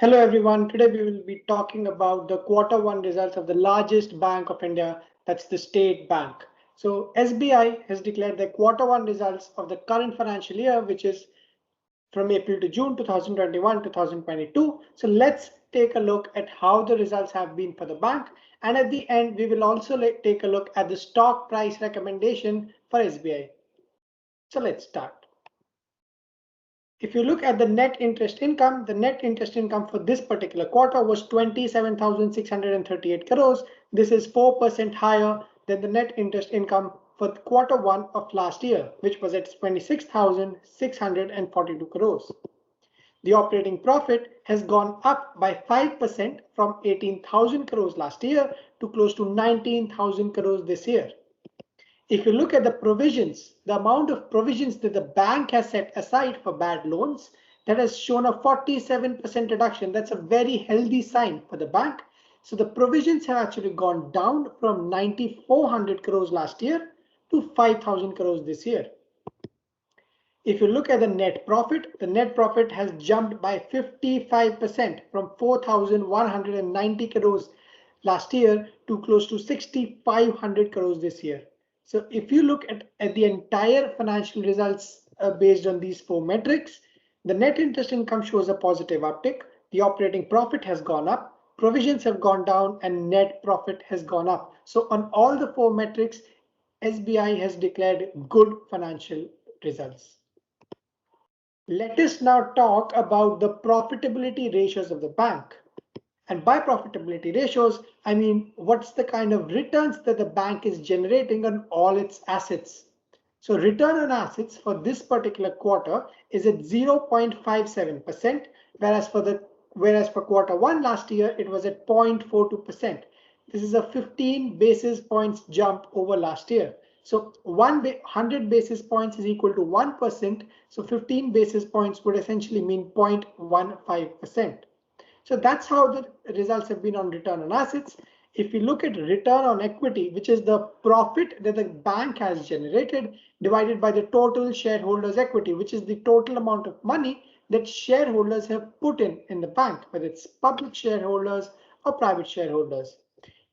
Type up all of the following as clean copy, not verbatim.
Hello everyone. Today we will be talking about the quarter one results of the largest bank of India, that's the State Bank. So SBI has declared the quarter one results of the current financial year, which is from April to June 2021-2022. So let's take a look at how the results have been for the bank. And at the end, we will also take a look at the stock price recommendation for SBI. So let's start. If you look at the net interest income for this particular quarter was 27,638 crores. This is 4% higher than the net interest income for quarter one of last year, which was at 26,642 crores. The operating profit has gone up by 5% from 18,000 crores last year to close to 19,000 crores this year. If you look at the provisions, the amount of provisions that the bank has set aside for bad loans, that has shown a 47% reduction. That's a very healthy sign for the bank. So the provisions have actually gone down from 9,400 crores last year to 5,000 crores this year. If you look at the net profit has jumped by 55% from 4,190 crores last year to close to 6,500 crores this year. So if you look at the entire financial results based on these four metrics, the net interest income shows a positive uptick, the operating profit has gone up, provisions have gone down, and net profit has gone up. So on all the four metrics, SBI has declared good financial results. Let us now talk about the profitability ratios of the bank. And by profitability ratios, I mean what's the kind of returns that the bank is generating on all its assets. So return on assets for this particular quarter is at 0.57%, whereas for quarter one last year it was at 0.42%. This is a 15 basis points jump over last year. So 100 basis points is equal to 1%. So 15 basis points would essentially mean 0.15%. So that's how the results have been on return on assets. If we look at return on equity, which is the profit that the bank has generated divided by the total shareholders' equity, which is the total amount of money that shareholders have put in the bank, whether it's public shareholders or private shareholders.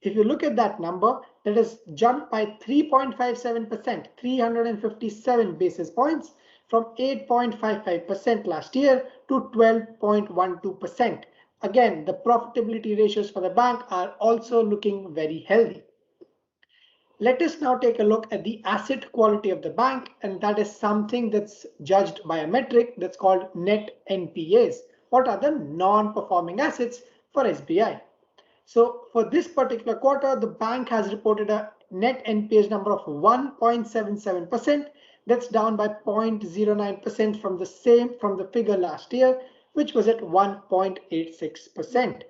If you look at that number, that has jumped by 3.57%, 357 basis points from 8.55% last year to 12.12%. Again, the profitability ratios for the bank are also looking very healthy. Let us now take a look at the asset quality of the bank, and that is something that's judged by a metric that's called net NPAs. What are the non-performing assets for SBI? So for this particular quarter, the bank has reported a net NPAs number of 1.77%. That's down by 0.09% from the figure last year, which was at 1.86%.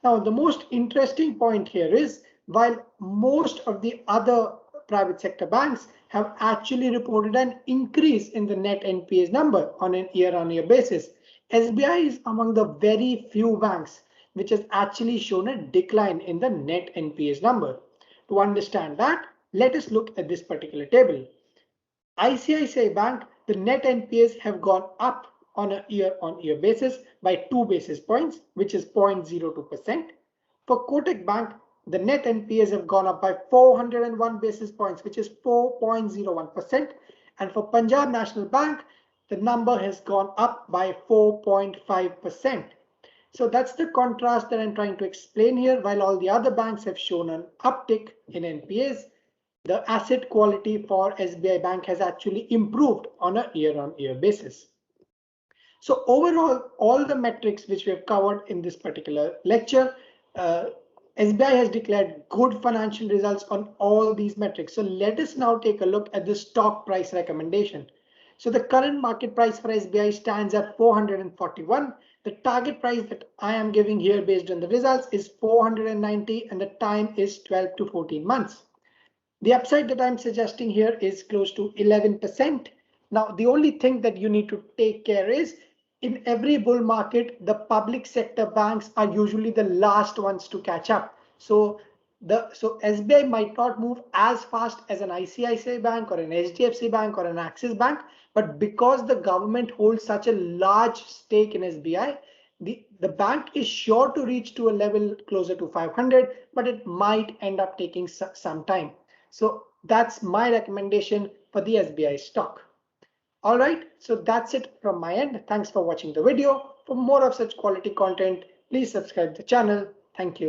Now, the most interesting point here is while most of the other private sector banks have actually reported an increase in the net NPAs number on a year-on-year basis, SBI is among the very few banks which has actually shown a decline in the net NPAs number. To understand that, let us look at this particular table. ICICI Bank, the net NPAs have gone up on a year-on-year basis by 2 basis points, which is 0.02%. For Kotak Bank, the net NPAs have gone up by 401 basis points, which is 4.01%. And for Punjab National Bank, the number has gone up by 4.5%. So that's the contrast that I'm trying to explain here. While all the other banks have shown an uptick in NPAs, the asset quality for SBI Bank has actually improved on a year-on-year basis. So overall, all the metrics which we have covered in this particular lecture, SBI has declared good financial results on all these metrics. So let us now take a look at the stock price recommendation. So the current market price for SBI stands at 441. The target price that I am giving here based on the results is 490, and the time is 12 to 14 months. The upside that I'm suggesting here is close to 11%. Now, the only thing that you need to take care is in every bull market, the public sector banks are usually the last ones to catch up. So SBI might not move as fast as an ICICI Bank or an HDFC Bank or an Axis Bank, but because the government holds such a large stake in SBI, the bank is sure to reach to a level closer to 500, but it might end up taking some time. So that's my recommendation for the SBI stock. All right, so that's it from my end. Thanks for watching the video. For more of such quality content, please subscribe the channel. Thank you.